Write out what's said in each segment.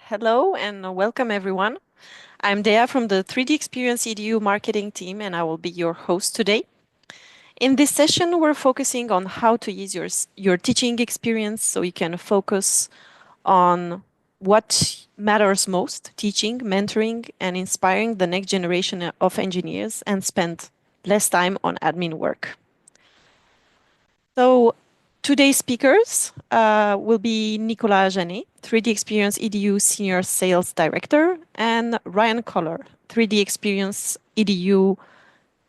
Hello and welcome everyone. I'm Dea from the 3D Experience EDU marketing team and I will be your host today. In this session, we're focusing on how to use your teaching experience so you can focus on what matters most, teaching, mentoring, and inspiring the next generation of engineers and spend less time on admin work. So today's speakers will be Nicolas Janet, 3D Experience EDU Senior Sales Director, and Ryan Koller, 3D Experience EDU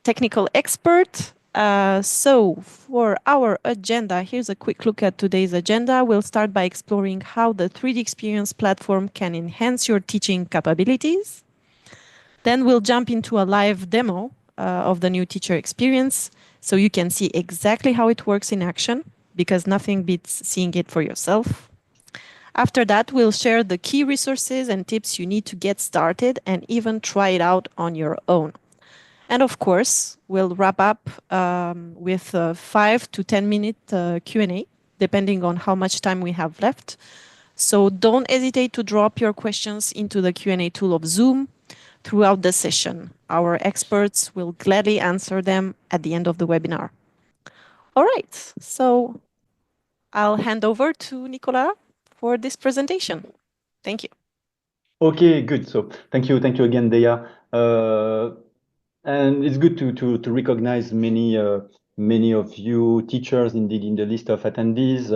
Technical Expert. So for our agenda, here's a quick look at today's agenda. We'll start by exploring how the 3D Experience platform can enhance your teaching capabilities. Then we'll jump into a live demo of the new teacher experience so you can see exactly how it works in action, because nothing beats seeing it for yourself. After that, we'll share the key resources and tips you need to get started and even try it out on your own. And of course, we'll wrap up with a 5 to 10 minute Q&A, depending on how much time we have left. So don't hesitate to drop your questions into the Q&A tool of Zoom throughout the session. Our experts will gladly answer them at the end of the webinar. All right, so I'll hand over to Nicolas for this presentation. Thank you. Okay, good. So thank you again, Dea. And it's good to recognize many of you teachers indeed in the list of attendees.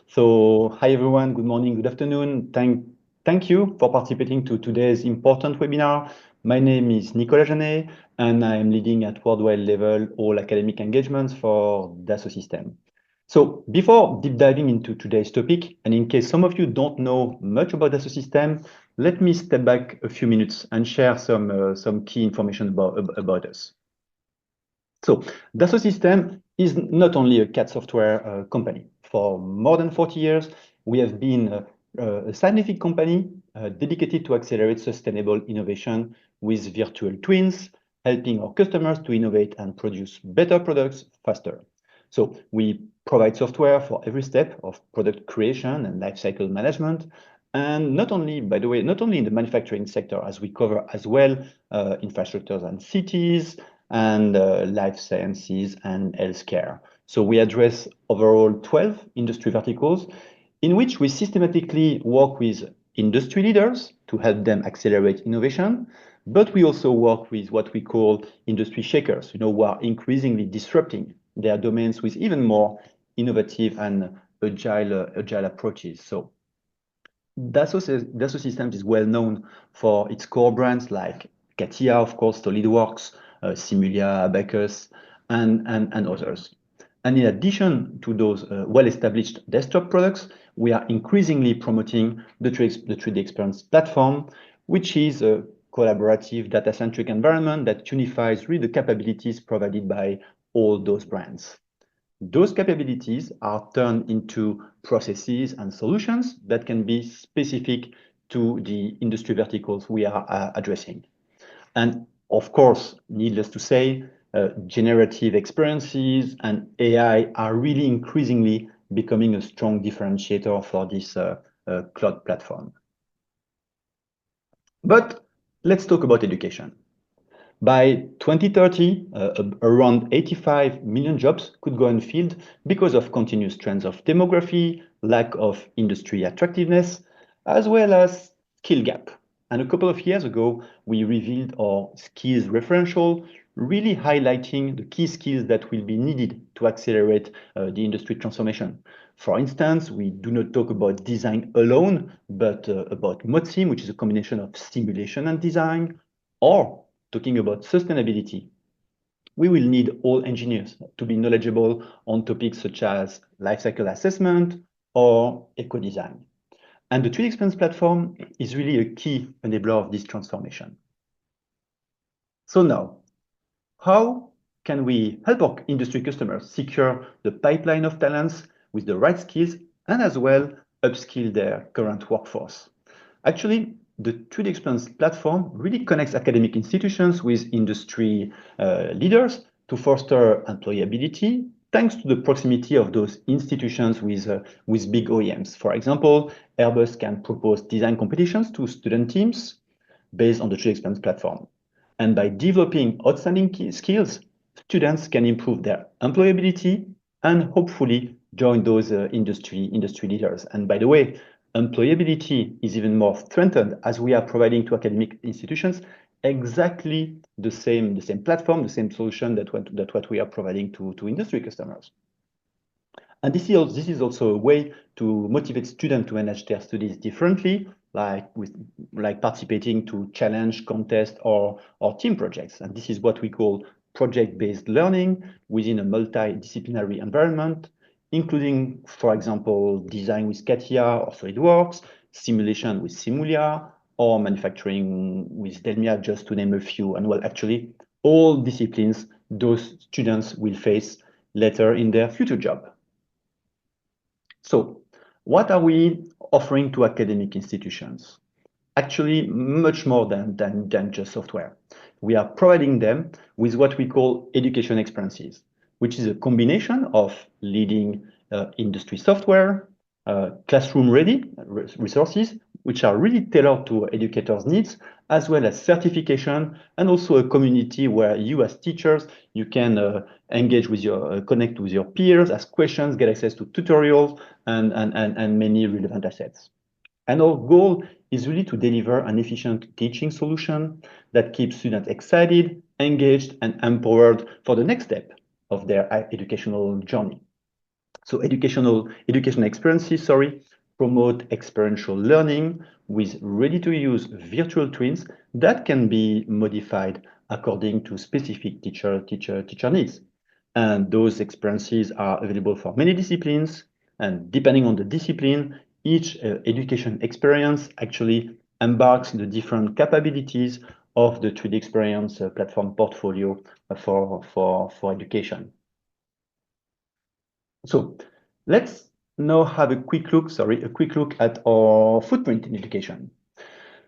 So hi everyone, good morning, good afternoon. Thank you for participating to today's important webinar. My name is Nicolas Janet, and I am leading at worldwide level all academic engagements for Dassault Systèmes. So before deep diving into today's topic, and in case some of you don't know much about Dassault Systèmes, let me step back a few minutes and share some key information about us. So Dassault Systèmes is not only a CAD software company. For more than 40 years, we have been a scientific company dedicated to accelerate sustainable innovation with virtual twins, helping our customers to innovate and produce better products faster. So we provide software for every step of product creation and lifecycle management. And not only, by the way, not only in the manufacturing sector, as we cover as well infrastructures and cities and life sciences and healthcare. So we address overall 12 industry verticals in which we systematically work with industry leaders to help them accelerate innovation. But we also work with what we call industry shakers, who are increasingly disrupting their domains with even more innovative and agile approaches. So Dassault Systèmes is well known for its core brands like CATIA, of course, SolidWorks, Simulia, Abacus, and others. And in addition to those well-established desktop products, we are increasingly promoting the 3D Experience platform, which is a collaborative data-centric environment that unifies really the capabilities provided by all those brands. Those capabilities are turned into processes and solutions that can be specific to the industry verticals we are addressing. And of course, needless to say, generative experiences and AI are really increasingly becoming a strong differentiator for this cloud platform. But let's talk about education. By 2030, around 85 million jobs could go unfilled because of continuous trends of demography, lack of industry attractiveness, as well as skill gap. And a couple of years ago, we revealed our skills referential, really highlighting the key skills that will be needed to accelerate the industry transformation. For instance, we do not talk about design alone, but about ModSim, which is a combination of simulation and design, or talking about sustainability. We will need all engineers to be knowledgeable on topics such as lifecycle assessment or eco-design. And the 3D Experience platform is really a key enabler of this transformation. So now, how can we help our industry customers secure the pipeline of talents with the right skills and as well upskill their current workforce? Actually, the 3D Experience platform really connects academic institutions with industry leaders to foster employability thanks to the proximity of those institutions with big OEMs. For example, Airbus can propose design competitions to student teams based on the Trade Experience platform. And by developing outstanding skills, students can improve their employability and hopefully join those industry leaders. And by the way, employability is even more strengthened as we are providing to academic institutions exactly the same platform, the same solution that what we are providing to industry customers. And this is also a way to motivate students to manage their studies differently, like participating to challenge, contest, or team projects. And this is what we call project-based learning within a multidisciplinary environment, including, for example, design with CATIA or SolidWorks, simulation with Simulia, or manufacturing with Delmia, just to name a few. And well, actually, all disciplines those students will face later in their future job. So what are we offering to academic institutions? Actually, much more than just software. We are providing them with what we call education experiences, which is a combination of leading industry software, classroom-ready resources, which are really tailored to educators' needs, as well as certification, and also a community where you as teachers, you can engage with connect with your peers, ask questions, get access to tutorials, and many relevant assets. And our goal is really to deliver an efficient teaching solution that keeps students excited, engaged, and empowered for the next step of their educational journey. So education experiences, promote experiential learning with ready-to-use virtual twins that can be modified according to specific teacher needs. And those experiences are available for many disciplines. And depending on the discipline, each education experience actually embarks the different capabilities of the 3D Experience platform portfolio for education. So let's now have a quick look at our footprint in education.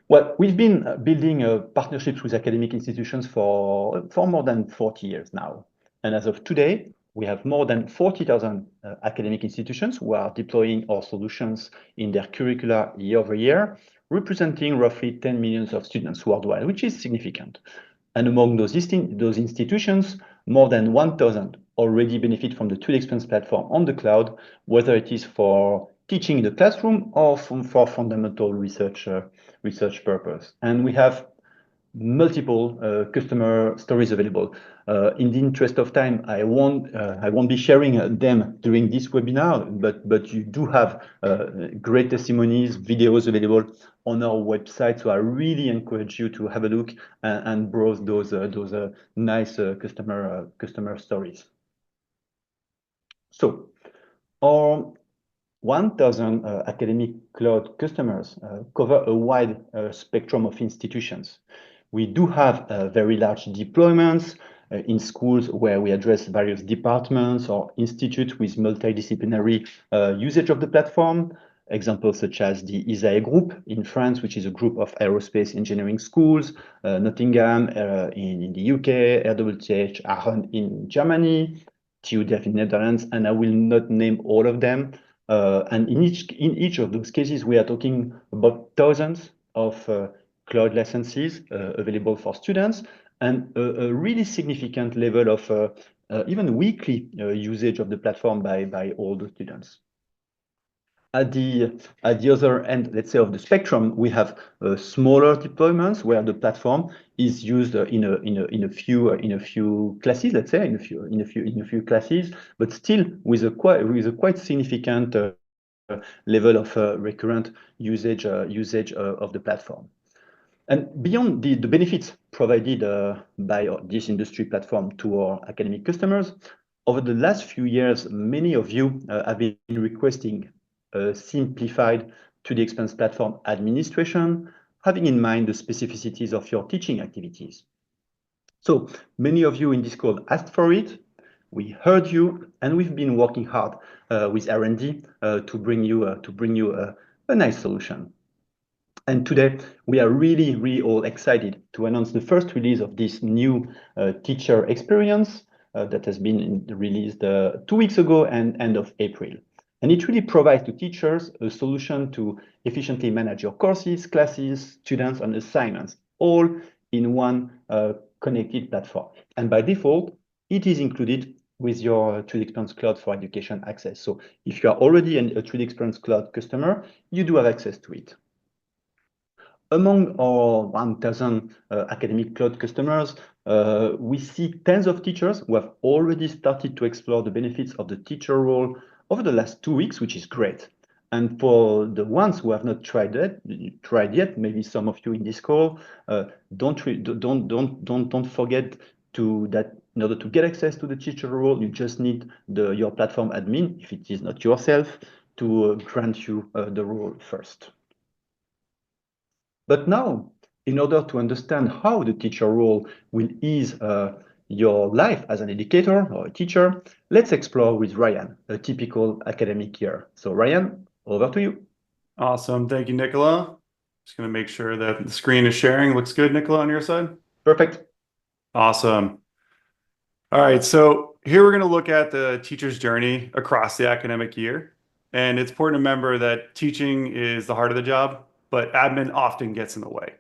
Well, we've been building partnerships with academic institutions for more than 40 years now. And as of today, we have more than 40,000 academic institutions who are deploying our solutions in their curricula year over year, representing roughly 10 million of students worldwide, which is significant. And among those institutions, more than 1,000 already benefit from the 3D Experience platform on the cloud, whether it is for teaching in the classroom or for fundamental research purpose. And we have multiple customer stories available. In the interest of time, I won't be sharing them during this webinar, but you do have great testimonies, videos available on our website. So I really encourage you to have a look and browse those nice customer stories. So our 1,000 academic cloud customers cover a wide spectrum of institutions. We do have very large deployments in schools where we address various departments or institutes with multidisciplinary usage of the platform. Examples such as the ISAE Group in France, which is a group of aerospace engineering schools, Nottingham in the UK, RWTH Aachen in Germany, TU Delft in Netherlands, and I will not name all of them. And in each of those cases, we are talking about thousands of cloud licenses available for students, and a really significant level of even weekly usage of the platform by all the students. At the other end, let's say, of the spectrum, we have smaller deployments where the platform is used in a few classes, let's say, in a few classes, but still with a quite significant level of recurrent usage of the platform. And beyond the benefits provided by this industry platform to our academic customers, over the last few years, many of you have been requesting simplified 3D Experience platform administration, having in mind the specificities of your teaching activities. So many of you in this call asked for it. We heard you, and we've been working hard with R&D to bring you a nice solution. And today, we are really all excited to announce the first release of this new teacher experience that has been released 2 weeks ago and end of April. And it really provides to teachers a solution to efficiently manage your courses, classes, students, and assignments, all in one connected platform. And by default, it is included with your 3D Experience Cloud for Education access. So if you are already a 3D Experience Cloud customer, you do have access to it. Among our 1,000 academic cloud customers, we see tens of teachers who have already started to explore the benefits of the teacher role over the last 2 weeks, which is great. And for the ones who have not tried yet, maybe some of you in this call, don't forget that in order to get access to the teacher role, you just need your platform admin, if it is not yourself, to grant you the role first. But now, in order to understand how the teacher role will ease your life as an educator or a teacher, let's explore with Ryan a typical academic year. So Ryan, over to you. Awesome. Thank you, Nicola. Just going to make sure that the screen is sharing. Looks good, Nicola, on your side? Perfect. Awesome. All right, so here we're going to look at the teacher's journey across the academic year. And it's important to remember that teaching is the heart of the job, but admin often gets in the way.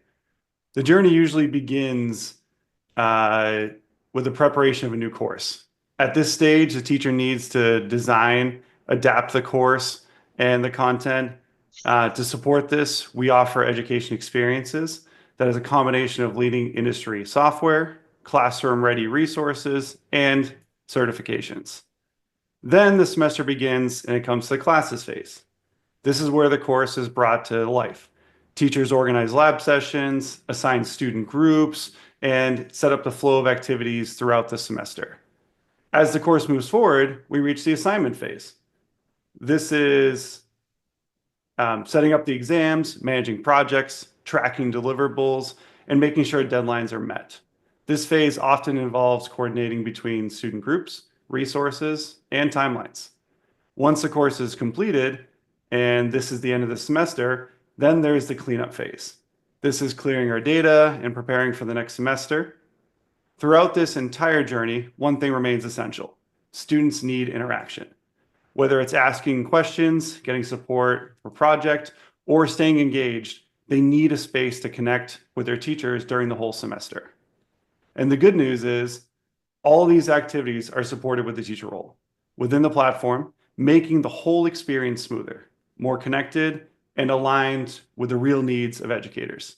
The journey usually begins with the preparation of a new course. At this stage, the teacher needs to design, adapt the course and the content. To support this, we offer education experiences that is a combination of leading industry software, classroom-ready resources, and certifications. Then the semester begins and it comes to the classes phase. This is where the course is brought to life. Teachers organize lab sessions, assign student groups, and set up the flow of activities throughout the semester. As the course moves forward, we reach the assignment phase. This is setting up the exams, managing projects, tracking deliverables, and making sure deadlines are met. This phase often involves coordinating between student groups, resources, and timelines. Once the course is completed, and this is the end of the semester, then there's the cleanup phase. This is clearing our data and preparing for the next semester. Throughout this entire journey, one thing remains essential. Students need interaction. Whether it's asking questions, getting support for project, or staying engaged, they need a space to connect with their teachers during the whole semester. And the good news is all these activities are supported with the teacher role within the platform, making the whole experience smoother, more connected, and aligned with the real needs of educators.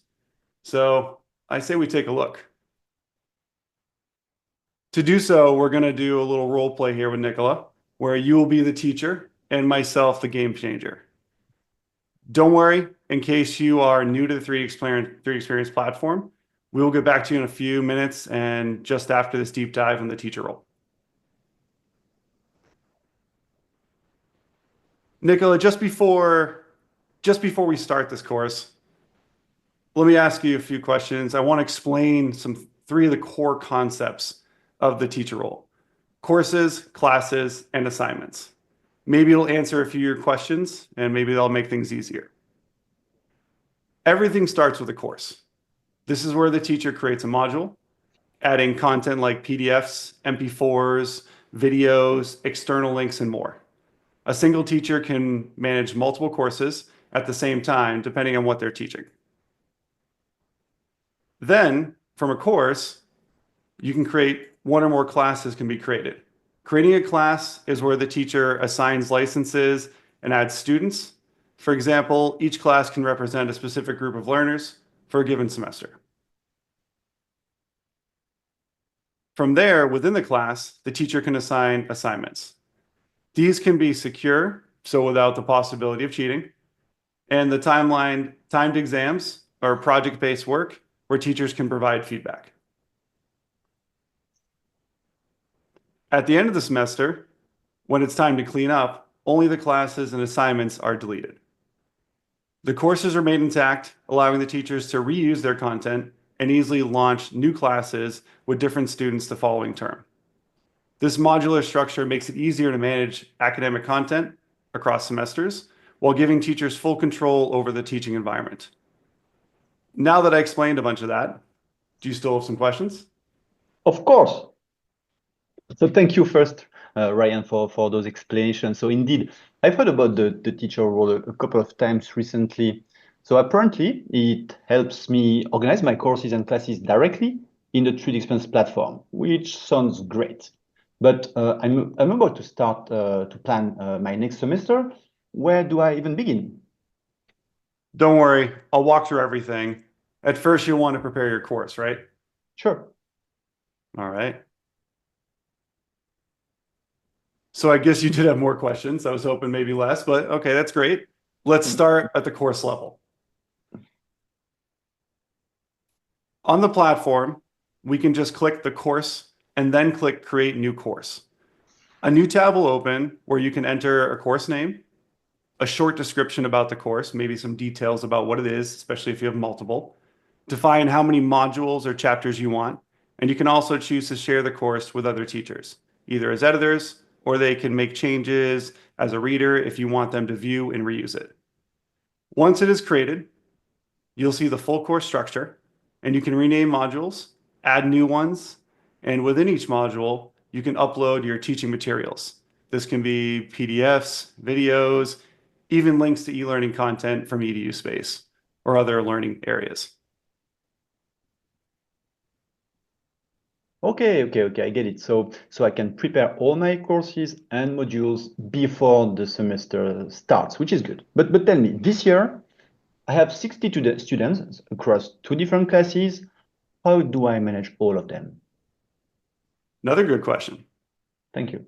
So I say we take a look. To do so, we're going to do a little role play here with Nicola, where you will be the teacher and myself the game changer. Don't worry, in case you are new to the 3D Experience platform, we will get back to you in a few minutes and just after this deep dive on the teacher role. Nicola, just before we start this course, let me ask you a few questions. I want to explain three of the core concepts of the teacher role: courses, classes, and assignments. Maybe it'll answer a few of your questions, and maybe that'll make things easier. Everything starts with a course. This is where the teacher creates a module, adding content like PDFs, MP4s, videos, external links, and more. A single teacher can manage multiple courses at the same time, depending on what they're teaching. Then, from a course, you can create one or more classes can be created. Creating a class is where the teacher assigns licenses and adds students. For example, each class can represent a specific group of learners for a given semester. From there, within the class, the teacher can assign assignments. These can be secure, so without the possibility of cheating, and the timed exams or project-based work where teachers can provide feedback. At the end of the semester, when it's time to clean up, only the classes and assignments are deleted. The courses remain intact, allowing the teachers to reuse their content and easily launch new classes with different students the following term. This modular structure makes it easier to manage academic content across semesters while giving teachers full control over the teaching environment. Now that I explained a bunch of that, do you still have some questions? Of course. So thank you first, Ryan, for those explanations. So indeed, I've heard about the teacher role a couple of times recently. So apparently, it helps me organize my courses and classes directly in the 3D Experience platform, which sounds great. But I'm about to start to plan my next semester. Where do I even begin? Don't worry, I'll walk through everything. At first, you'll want to prepare your course, right? Sure. All right. So I guess you did have more questions. I was hoping maybe less, but okay, that's great. Let's start at the course level. On the platform, we can just click the course and then click Create New Course. A new tab will open where you can enter a course name, a short description about the course, maybe some details about what it is, especially if you have multiple, define how many modules or chapters you want, and you can also choose to share the course with other teachers, either as editors, or they can make changes as a reader if you want them to view and reuse it. Once it is created, you'll see the full course structure, and you can rename modules, add new ones, and within each module, you can upload your teaching materials. This can be PDFs, videos, even links to e-learning content from EDU Space or other learning areas. Okay, I get it. So I can prepare all my courses and modules before the semester starts, which is good. But tell me, this year I have 62 students across 2 different classes. How do I manage all of them? Another good question. Thank you.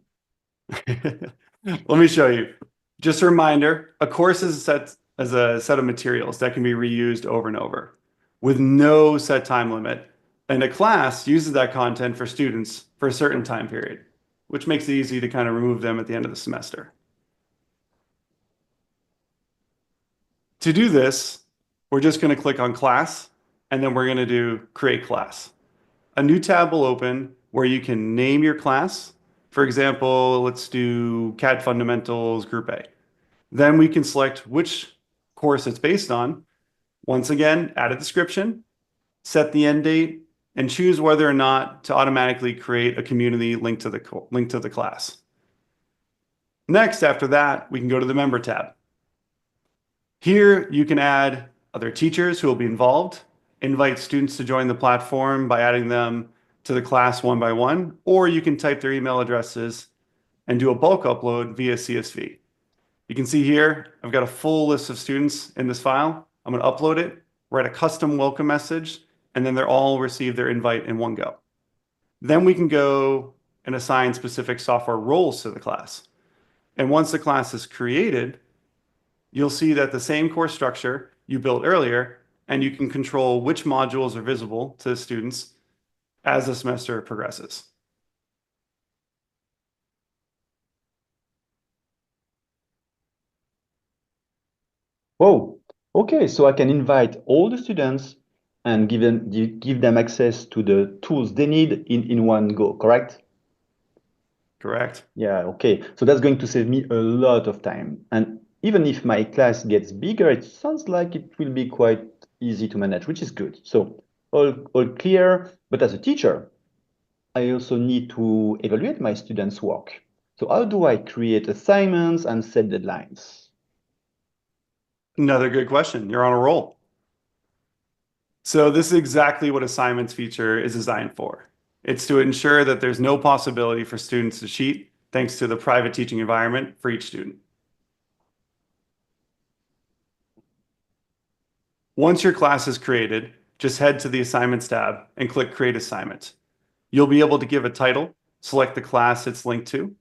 Let me show you. Just a reminder, a course is a set of materials that can be reused over and over with no set time limit. And a class uses that content for students for a certain time period, which makes it easy to kind of remove them at the end of the semester. To do this, we're just going to click on class, and then we're going to do create class. A new tab will open where you can name your class. For example, let's do CAD Fundamentals Group A. Then we can select which course it's based on. Once again, add a description, set the end date, and choose whether or not to automatically create a community link to the class. Next, after that, we can go to the Member tab. Here, you can add other teachers who will be involved, invite students to join the platform by adding them to the class one by one, or you can type their email addresses and do a bulk upload via CSV. You can see here, I've got a full list of students in this file. I'm going to upload it, write a custom welcome message, and then they'll all receive their invite in one go. Then we can go and assign specific software roles to the class. And once the class is created, you'll see that the same course structure you built earlier, and you can control which modules are visible to the students as the semester progresses. Oh, okay. So I can invite all the students and give them access to the tools they need in one go, correct? Correct. Yeah, okay. So that's going to save me a lot of time. And even if my class gets bigger, it sounds like it will be quite easy to manage, which is good. So all clear. But as a teacher, I also need to evaluate my students' work. So how do I create assignments and set deadlines? Another good question. You're on a roll. So this is exactly what assignments feature is designed for. It's to ensure that there's no possibility for students to cheat thanks to the private teaching environment for each student. Once your class is created, just head to the Assignments tab and click Create Assignment. You'll be able to give a title, select the class it's linked to,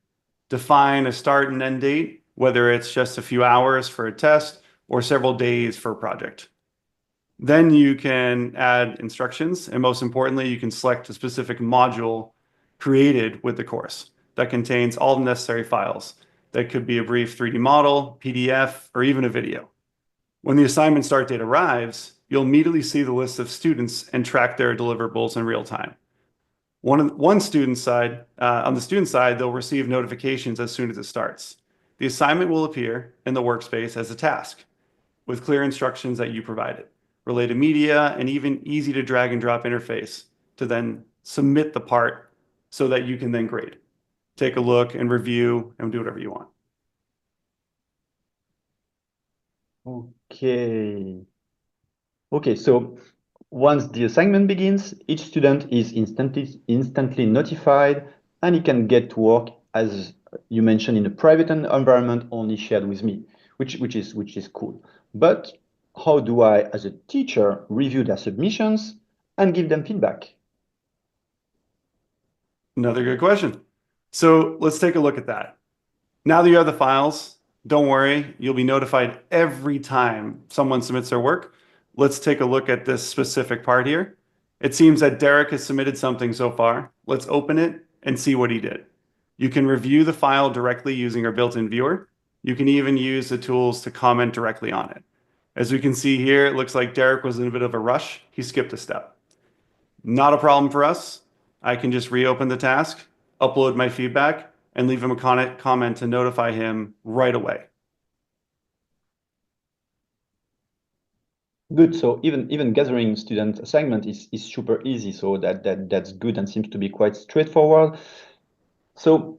define a start and end date, whether it's just a few hours for a test or several days for a project. Then you can add instructions, and most importantly, you can select a specific module created with the course that contains all the necessary files. That could be a brief 3D model, PDF, or even a video. When the assignment start date arrives, you'll immediately see the list of students and track their deliverables in real time. On the student side, they'll receive notifications as soon as it starts. The assignment will appear in the workspace as a task with clear instructions that you provided, related media, and even easy to drag and drop interface to then submit the part so that you can then grade. take a look and review and do whatever you want. Okay. Okay, so once the assignment begins, each student is instantly notified, and he can get to work, as you mentioned, in a private environment only shared with me, which is cool. But how do I, as a teacher, review their submissions and give them feedback? Another good question. So let's take a look at that. Now that you have the files, don't worry, you'll be notified every time someone submits their work. Let's take a look at this specific part here. It seems that Derek has submitted something so far. Let's open it and see what he did. You can review the file directly using our built-in viewer. You can even use the tools to comment directly on it. As we can see here, it looks like Derek was in a bit of a rush. He skipped a step. Not a problem for us. I can just reopen the task, upload my feedback, and leave him a comment to notify him right away. Good. So even gathering student assignment is super easy. So that's good and seems to be quite straightforward. So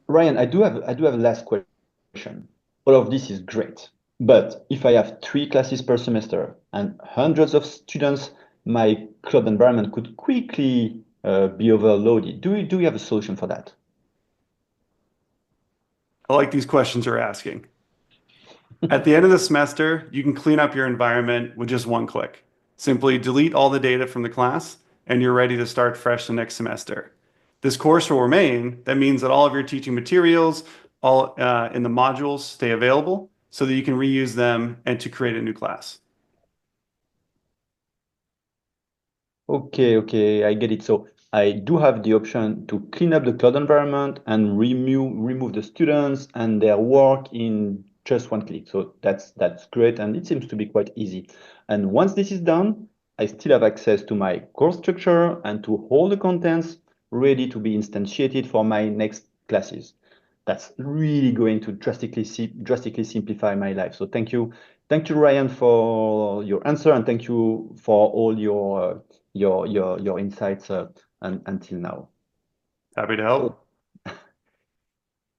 Ryan, I do have a last question. All of this is great, but if I have 3 classes per semester and hundreds of students, my cloud environment could quickly be overloaded. Do you have a solution for that? I like these questions you're asking. At the end of the semester, you can clean up your environment with just one click. Simply delete all the data from the class, and you're ready to start fresh the next semester. This course will remain. That means that all of your teaching materials, all in the modules, stay available so that you can reuse them and to create a new class. Okay, I get it. So I do have the option to clean up the cloud environment and remove the students and their work in just one click. So that's great, and it seems to be quite easy. And once this is done, I still have access to my course structure and to all the contents ready to be instantiated for my next classes. That's really going to drastically simplify my life. So thank you, Ryan, for your answer, and thank you for all your insights until now. Happy to help.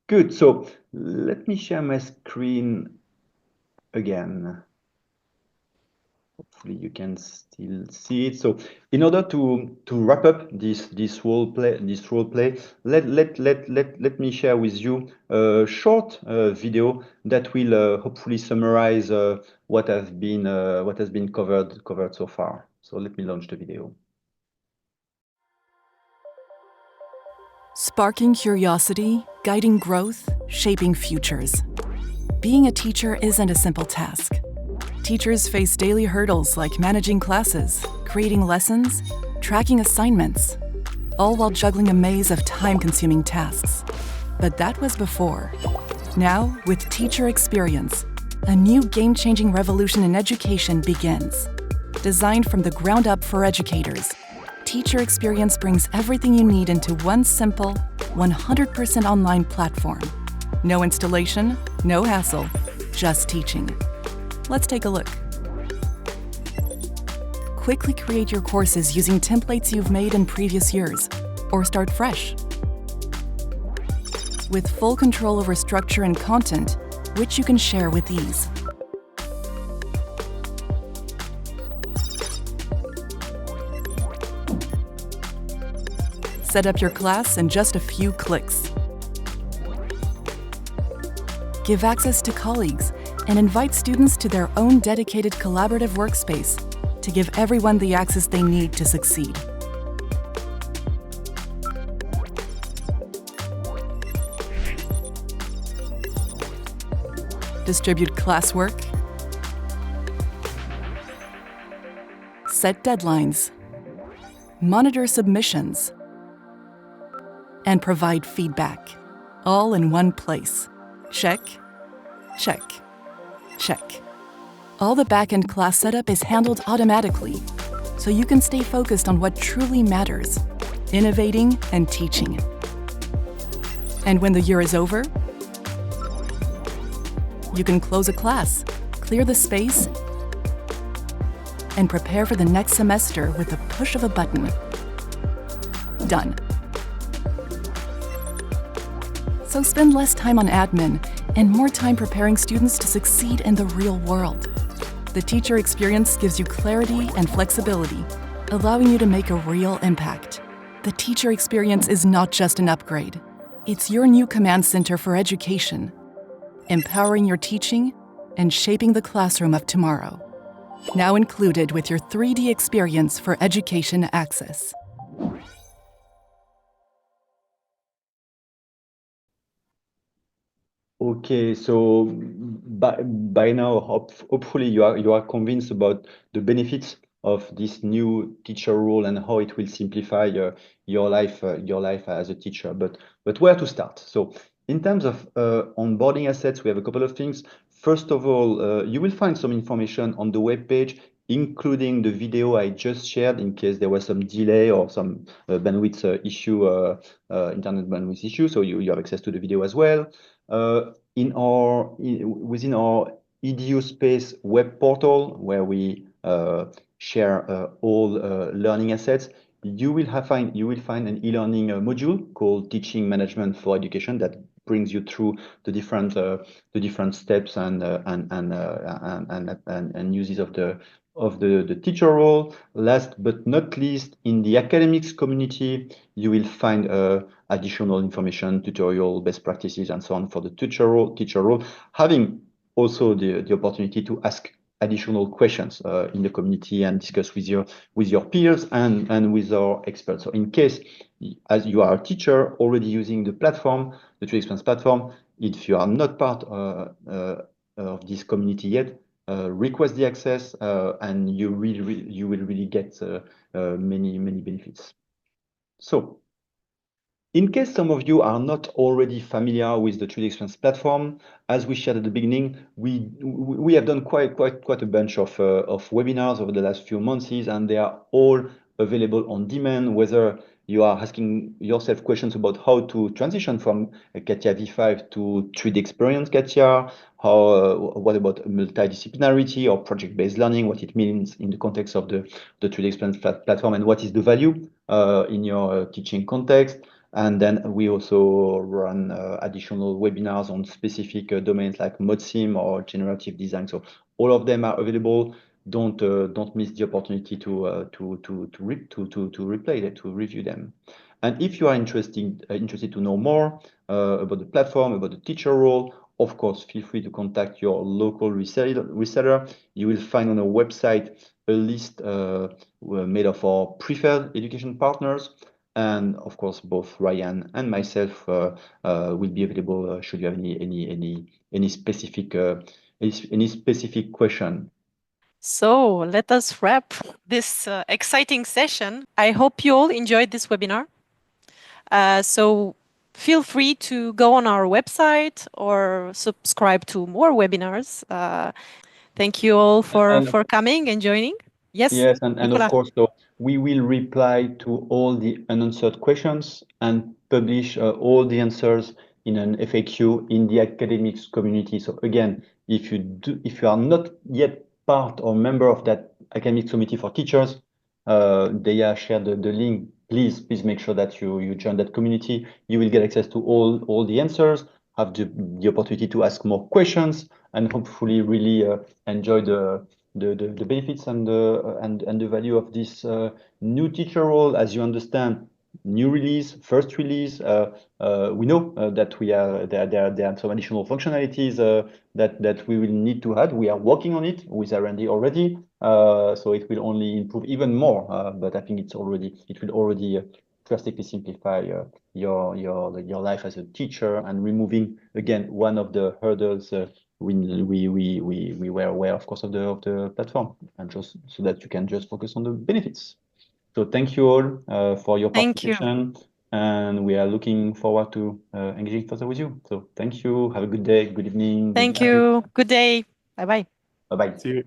Good. So let me share my screen again. Hopefully you can still see it. So in order to wrap up this role play, let me share with you a short video that will hopefully summarize what has been covered so far. So let me launch the video. Sparking curiosity, guiding growth, shaping futures. Being a teacher isn't a simple task. Teachers face daily hurdles like managing classes, creating lessons, tracking assignments, all while juggling a maze of time-consuming tasks. But that was before. Now, with Teacher Experience, a new game-changing revolution in education begins. Designed from the ground up for educators, Teacher Experience brings everything you need into one simple, 100% online platform. No installation, no hassle, just teaching. Let's take a look. Quickly create your courses using templates you've made in previous years, or start fresh. With full control over structure and content, which you can share with ease. Set up your class in just a few clicks. Give access to colleagues and invite students to their own dedicated collaborative workspace to give everyone the access they need to succeed. Distribute classwork. Set deadlines. Monitor submissions. And provide feedback, all in one place. Check, check, check. All the back-end class setup is handled automatically, so you can stay focused on what truly matters, innovating and teaching. And when the year is over, you can close a class, clear the space, and prepare for the next semester with the push of a button. Done. So spend less time on admin and more time preparing students to succeed in the real world. The teacher experience gives you clarity and flexibility, allowing you to make a real impact. The teacher experience is not just an upgrade. It's your new command center for education, empowering your teaching and shaping the classroom of tomorrow. Now included with your 3D experience for education access. Okay, so by now, hopefully you are convinced about the benefits of this new teacher role and how it will simplify your life as a teacher. But where to start? So in terms of onboarding assets, we have a couple of things. First of all, you will find some information on the web page, including the video I just shared in case there was some delay or some bandwidth issue, internet bandwidth issue. So you have access to the video as well. Within our EDU space web portal, where we share all learning assets, you will find an e-learning module called Teaching Management for Education that brings you through the different steps and uses of the teacher role. Last but not least, in the academics community, you will find additional information, tutorial, best practices, and so on for the teacher role, having also the opportunity to ask additional questions in the community and discuss with your peers and with our experts. So in case, as you are a teacher already using the platform, the 3D platform, if you are not part of this community yet, request the access and you will really get many benefits. So in case some of you are not already familiar with the 3D Experience platform, as we shared at the beginning, we have done quite a bunch of webinars over the last few months, and they are all available on demand, whether you are asking yourself questions about how to transition from CATIA V5 to 3D Experience CATIA, what about multidisciplinarity or project-based learning, what it means in the context of the 3D Experience platform, and what is the value in your teaching context. And then we also run additional webinars on specific domains like ModSim or generative design. So all of them are available. Don't miss the opportunity to replay them, to review them. And if you are interested to know more about the platform, about the teacher role, of course, feel free to contact your local reseller. You will find on our website a list made of our preferred education partners. And of course, both Ryan and myself will be available should you have any specific question. So let us wrap this exciting session. I hope you all enjoyed this webinar. So feel free to go on our website or subscribe to more webinars. Thank you all for coming and joining. Yes, and of Nicolas. course, so we will reply to all the unanswered questions and publish all the answers in an FAQ in the academics community. So again, if you are not yet part or member of that academics committee for teachers, they shared the link. Please make sure that you join that community. You will get access to all the answers, have the opportunity to ask more questions, and hopefully really enjoy the benefits and the value of this new teacher role. As you understand, new release, first release. We know that there are some additional functionalities that we will need to add. We are working on it with R&D already, so it will only improve even more. But I think it will already drastically simplify your life as a teacher and removing again one of the hurdles we were aware, of course, of the platform, and just so that you can just focus on the benefits. So thank you all for your participation, and we are looking forward to engaging further with you. So thank you. Have a good day, good evening. Thank you. Good day. Bye-bye. Bye-bye. See you.